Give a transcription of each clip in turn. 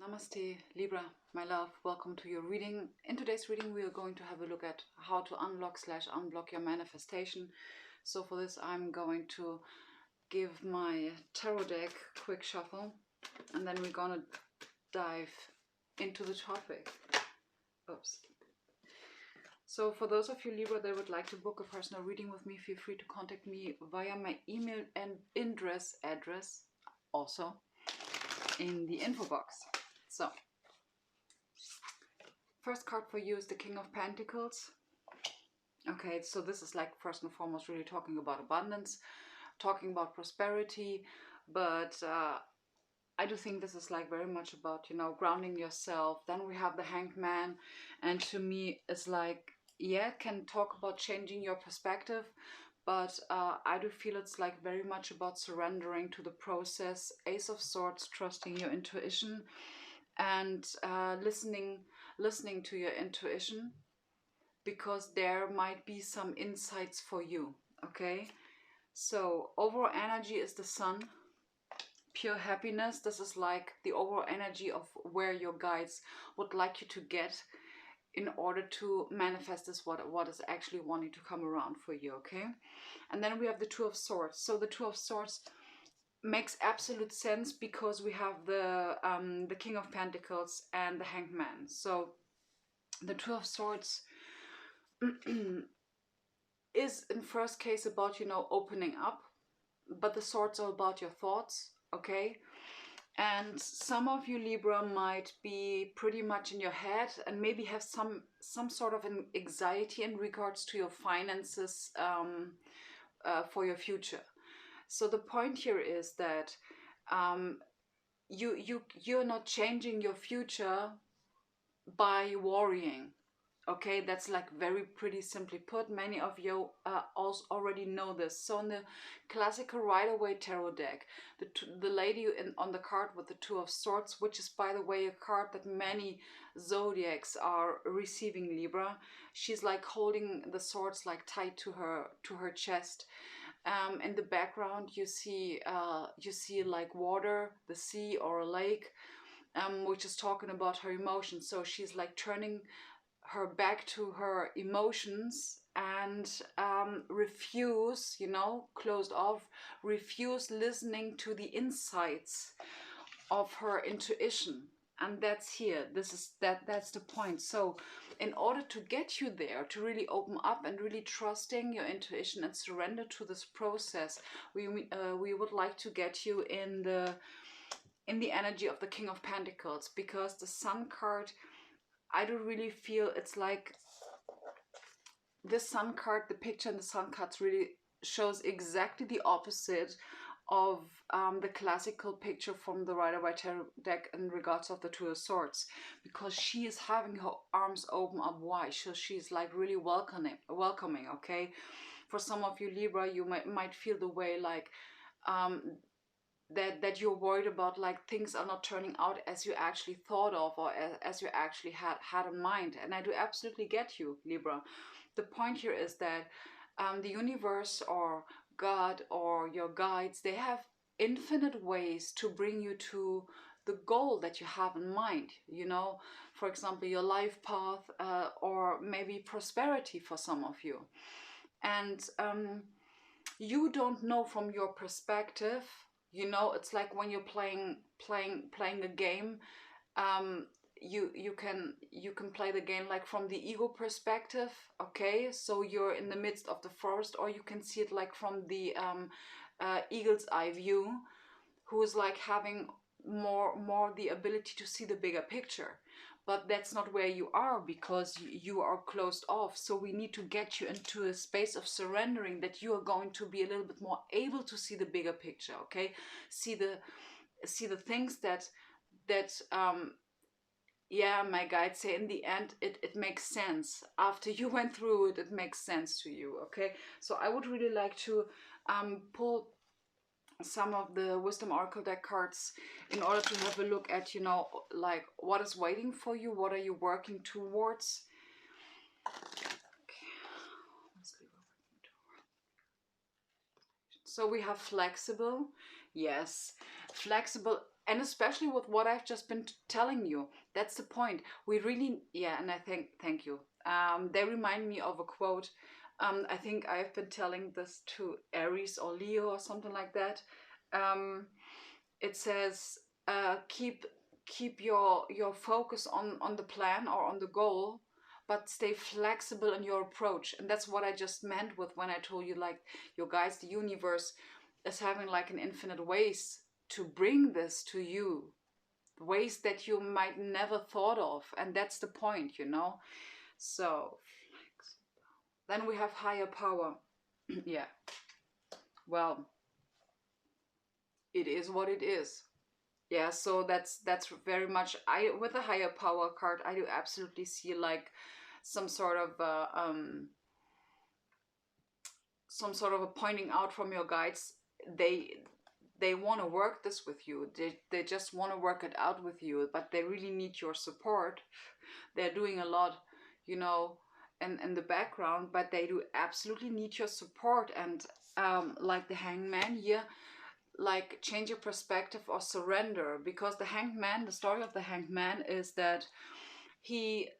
Namaste, Libra, my love. Welcome to your reading. In today's reading, we are going to have a look at how to unblock your manifestation. So for this, I'm going to give my tarot deck a quick shuffle, and then we're gonna dive into the topic. Oops. So for those of you Libra that would like to book a personal reading with me, feel free to contact me via my email and address, also in the info box. So, first card for you is the King of Pentacles. Okay, so this is like first and foremost really talking about abundance, talking about prosperity, but I do think this is like very much about, you know, grounding yourself. Then we have the Hanged Man, and to me it's like, yeah, it can talk about changing your perspective, but I do feel it's like very much about surrendering to the process. Ace of Swords, trusting your intuition and listening to your intuition, because there might be some insights for you. Okay, so overall energy is the Sun, pure happiness. This is like the overall energy of where your guides would like you to get in order to manifest this, what is actually wanting to come around for you. Okay, and then we have the Two of Swords. So the Two of Swords makes absolute sense because we have the King of Pentacles and the Hanged Man. So the Two of Swords is in first case about, you know, opening up, but the swords are about your thoughts. Okay, and some of you Libra might be pretty much in your head and maybe have some sort of an anxiety in regards to your finances for your future. So the point here is that you're not changing your future by worrying. Okay, that's like very pretty simply put. Many of you also already know this. So in the classical Rider-Waite tarot deck, the lady on the card with the Two of Swords, which is by the way a card that many zodiacs are receiving, Libra, she's like holding the swords like tied to her chest. In the background you see like water, the sea or a lake, which is talking about her emotions. So she's like turning her back to her emotions and refuse, you know, closed off, refuse listening to the insights of her intuition. And that's here, that's the point. So in order to get you there, to really open up and really trusting your intuition and surrender to this process, we would like to get you in the energy of the King of Pentacles, because the Sun card, I do really feel it's like this Sun card, the picture in the Sun cards really shows exactly the opposite of the classical picture from the Rider-Waite tarot deck in regards of the Two of Swords, because she is having her arms open up wide. So she's like really welcoming. Okay, for some of you Libra, you might feel the way like that you're worried about, like things are not turning out as you actually thought of, or as you actually had in mind. And I do absolutely get you, Libra. The point here is that the universe or God or your guides, they have infinite ways to bring you to the goal that you have in mind. You know, for example, your life path, or maybe prosperity for some of you. And you don't know from your perspective. You know, it's like when you're playing a game, you can play the game like from the ego perspective. Okay, so you're in the midst of the forest, or you can see it like from the eagle's eye view, who is like having more the ability to see the bigger picture. But that's not where you are, because you are closed off. So we need to get you into a space of surrendering, that you are going to be a little bit more able to see the bigger picture. Okay, see the things that yeah, my guides say in the end it makes sense. After you went through it, it makes sense to you. Okay, so I would really like to pull some of the Wisdom Oracle deck cards in order to have a look at, you know, like what is waiting for you, what are you working towards. Okay. So we have flexible, Yes, flexible, and especially with what I've just been telling you. That's the point. We really, yeah, and I think, thank you. They remind me of a quote. I think I've been telling this to Aries or Leo or something like that. Um, it says, keep your focus on the plan or on the goal, but stay flexible in your approach. And that's what I just meant with when I told you, like, your guys, the universe is having like an infinite ways to bring this to you, ways that you might never thought of, and that's the point, you know. So then we have higher power. Yeah, well, it is what it is. Yeah, so that's very much, I with the higher power card, I do absolutely see like some sort of a pointing out from your guides. They want to work this with you. They just want to work it out with you, but they really need your support. They're doing a lot, you know, in the background, but they do absolutely need your support. And like the hangman here, like change your perspective or surrender, because the story of the hanged man is that he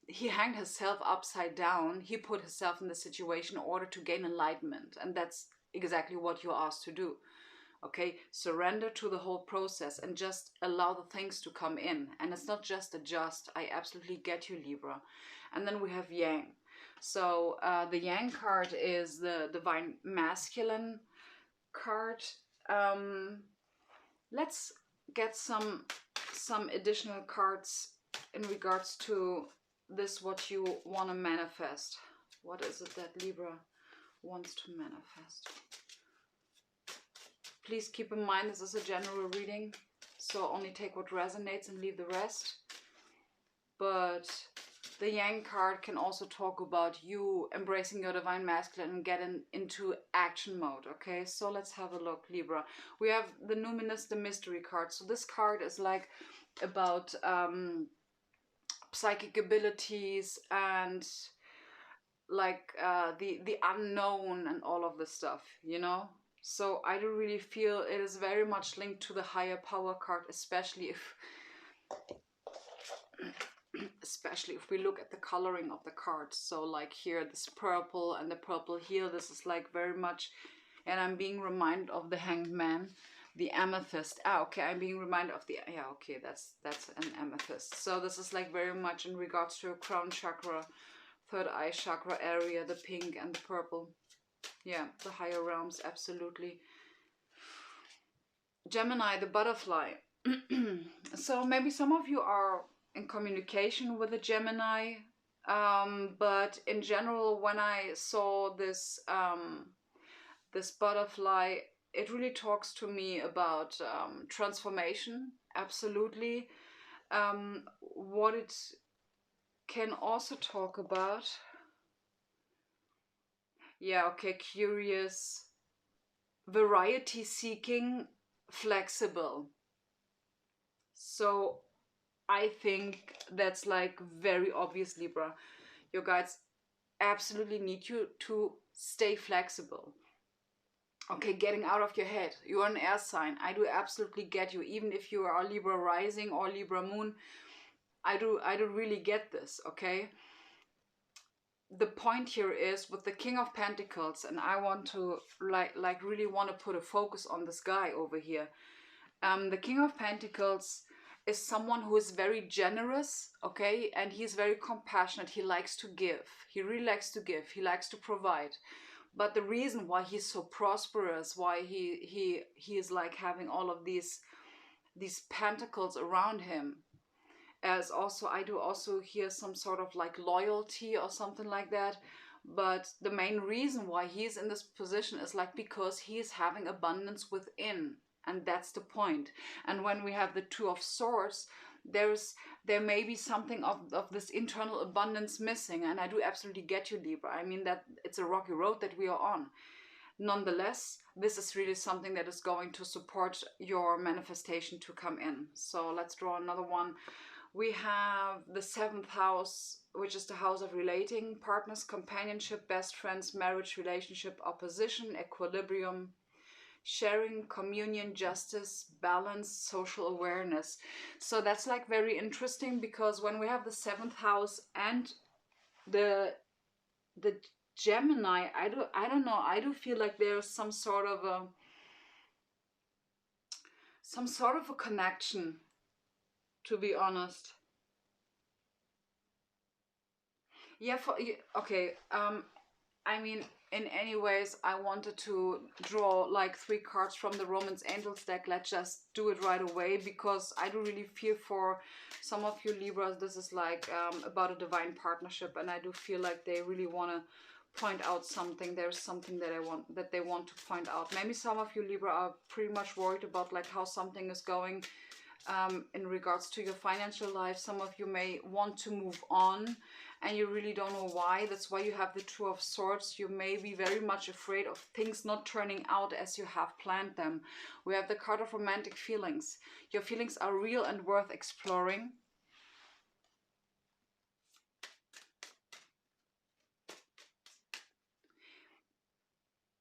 he hanged himself upside down. He put himself in the situation in order to gain enlightenment, and that's exactly what you're asked to do. Okay, surrender to the whole process and just allow the things to come in. And it's not just adjust. I absolutely get you, Libra. And then we have Yang. So the Yang card is the divine masculine card. um let's get some additional cards in regards to this, what you want to manifest. What is it that Libra wants to manifest? Please keep in mind this is a general reading, so only take what resonates and leave the rest. But the Yang card can also talk about you embracing your divine masculine and getting into action mode. Okay, so let's have a look, Libra. We have the Numinous, the mystery card. So this card is like about psychic abilities and like the unknown and all of this stuff, you know. So I do really feel it is very much linked to the higher power card, especially if we look at the coloring of the cards. So like here, this purple and the purple here, this is like very much, and I'm being reminded of the Hanged Man, the amethyst. Okay, I'm being reminded of the, yeah, okay, that's an amethyst. So this is like very much in regards to your crown chakra, third eye chakra area, the pink and the purple. Yeah, the higher realms, absolutely. Gemini, the butterfly. So maybe some of you are in communication with a Gemini, but in general, when I saw this this butterfly, it really talks to me about transformation, absolutely. What it can also talk about, yeah, okay, curious, variety seeking, flexible. So I think that's like very obvious, Libra. Your guides absolutely need you to stay flexible. Okay, getting out of your head. You're an air sign. I do absolutely get you. Even if you are Libra rising or Libra moon, I do really get this, okay? The point here is with the King of Pentacles, and I want to like really want to put a focus on this guy over here. The King of Pentacles is someone who is very generous, okay, and he's very compassionate. He likes to give. He really likes to give. He likes to provide. But the reason why he's so prosperous, why he is like having all of these pentacles around him, as also I do also hear some sort of like loyalty or something like that. But the main reason why he's in this position is like because he's having abundance within, and that's the point. And when we have the Two of Swords, there may be something of this internal abundance missing, and I do absolutely get you, Libra. I mean that it's a rocky road that we are on. Nonetheless, this is really something that is going to support your manifestation to come in. So let's draw another one. We have the 7th house, which is the house of relating, partners, companionship, best friends, marriage, relationship, opposition, equilibrium, sharing, communion, justice, balance, social awareness. So that's like very interesting, because when we have the seventh house and the the Gemini, I don't know, I do feel like there's some sort of a connection, to be honest. Yeah, okay. I mean, in any ways, I wanted to draw like 3 cards from the Romance Angels deck. Let's just do it right away, because I do really feel for some of you Libras, this is like about a divine partnership, and I do feel like they really want to point out something. There's something that they want to point out. Maybe some of you Libra are pretty much worried about like how something is going in regards to your financial life. Some of you may want to move on and you really don't know why. That's why you have the Two of Swords. You may be very much afraid of things not turning out as you have planned them. We have the card of romantic feelings. Your feelings are real and worth exploring.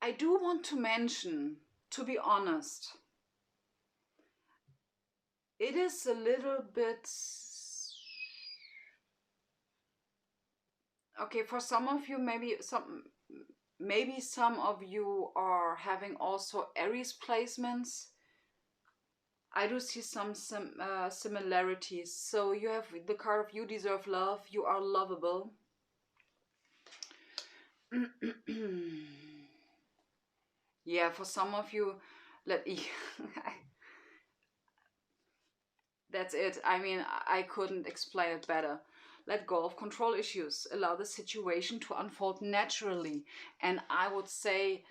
I do want to mention, to be honest, it is a little bit... Okay, for some of you, maybe some of you are having also Aries placements. I do see some similarities. So you have the card of you deserve love, you are lovable. Yeah, for some of you, that's it. I mean, I couldn't explain it better. Let go of control issues. Allow the situation to unfold naturally. And I would say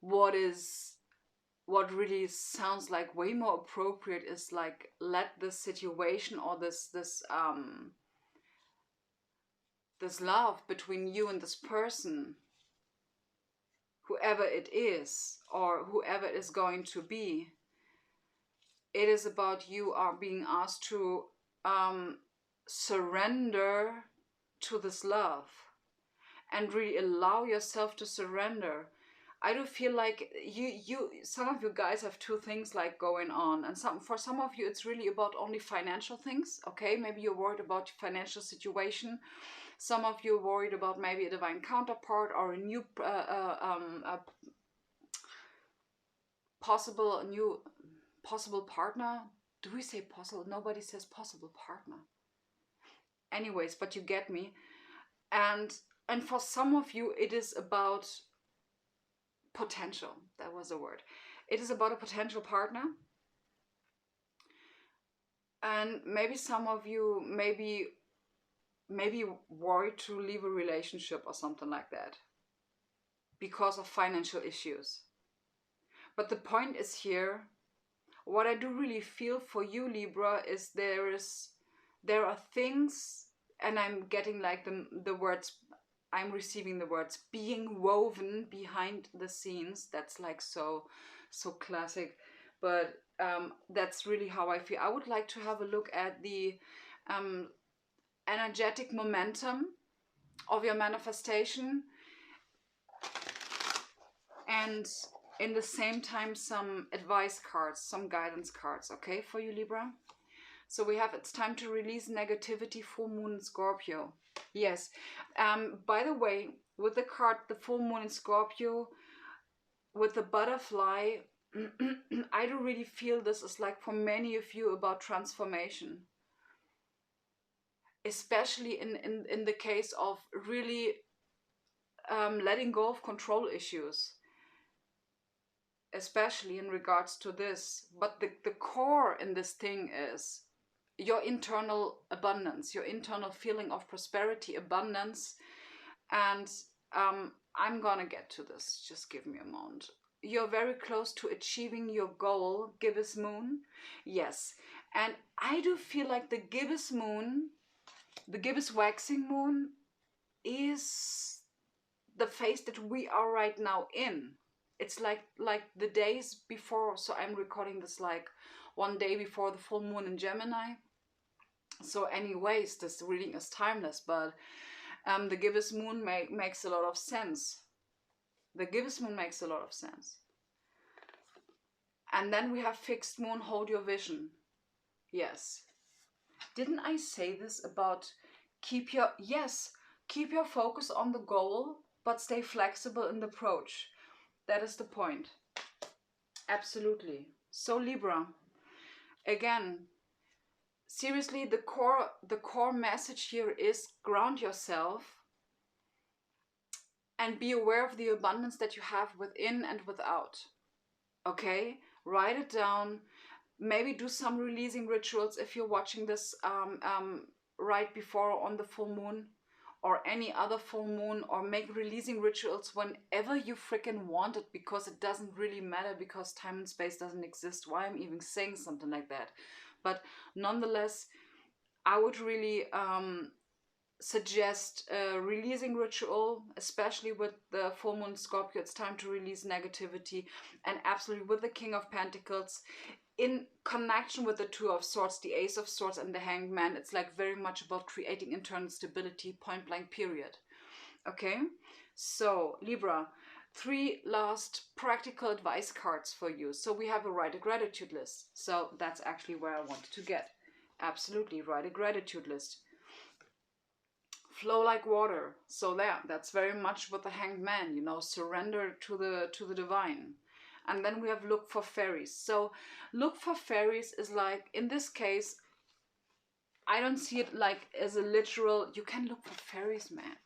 what really sounds like way more appropriate is like, let the situation or this love between you and this person, whoever it is or whoever it is going to be, it is about you are being asked to surrender to this love and really allow yourself to surrender. I do feel like some of you guys have 2 things like going on, and for some of you it's really about only financial things. Okay, maybe you're worried about your financial situation. Some of you are worried about maybe a divine counterpart or a new possible partner. Do we say possible? Nobody says possible partner. Anyways, but you get me. And for some of you it is about potential. That was a word. It is about a potential partner. And maybe some of you maybe worried to leave a relationship or something like that because of financial issues. But the point is here, what I do really feel for you Libra is there are things, and I'm getting like the words, I'm receiving the words being woven behind the scenes. That's like so classic, but that's really how I feel. I would like to have a look at the energetic momentum of your manifestation, and in the same time some advice cards, some guidance cards, okay, for you Libra. So we have, it's time to release negativity, full moon in Scorpio. Yes. By the way, with the card, the full moon in Scorpio, with the butterfly, I do really feel this is like for many of you about transformation. Especially in the case of really letting go of control issues. Especially in regards to this. But the core in this thing is your internal abundance, your internal feeling of prosperity, abundance. And I'm gonna get to this, just give me a moment. You're very close to achieving your goal, gibbous moon. Yes, and I do feel like the gibbous moon, the gibbous waxing moon, is the phase that we are right now in. It's like the days before, so I'm recording this like 1 day before the full moon in Gemini. So anyways, this reading is timeless, but the gibbous moon makes a lot of sense. The gibbous moon makes a lot of sense. And then we have fixed moon, hold your vision. Yes. Didn't I say this about keep your focus on the goal, but stay flexible in the approach. That is the point. Absolutely. So Libra, again, seriously, the core message here is ground yourself and be aware of the abundance that you have within and without. Okay? Write it down. Maybe do some releasing rituals if you're watching this right before on the full moon or any other full moon, or make releasing rituals whenever you freaking want it, because it doesn't really matter, because time and space doesn't exist. Why I'm even saying something like that. But nonetheless, I would really suggest a releasing ritual, especially with the full moon Scorpio. It's time to release negativity, and absolutely with the King of Pentacles in connection with the Two of Swords, the Ace of Swords, and the Hanged Man. It's like very much about creating internal stability, point blank period. Okay, so Libra, 3 last practical advice cards for you. So we have a write a gratitude list. So that's actually where I wanted to get. Absolutely, write a gratitude list. Flow like water. So that's very much what the Hanged Man, you know, surrender to the divine. And then we have look for fairies. So look for fairies is like, in this case, I don't see it like as a literal, you can look for fairies, man.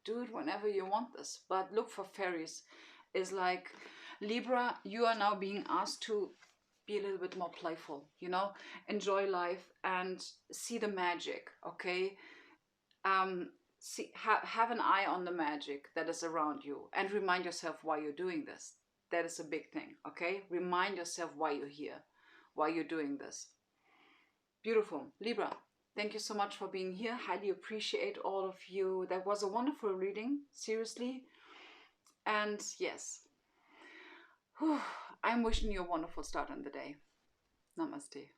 Do it whenever you want this. But look for fairies is like, Libra, you are now being asked to be a little bit more playful, you know, enjoy life and see the magic, okay? Have an eye on the magic that is around you, and remind yourself why you're doing this. That is a big thing, okay? Remind yourself why you're here, why you're doing this. Beautiful. Libra, thank you so much for being here. Highly appreciate all of you. That was a wonderful reading, seriously. And yes, I'm wishing you a wonderful start on the day. Namaste.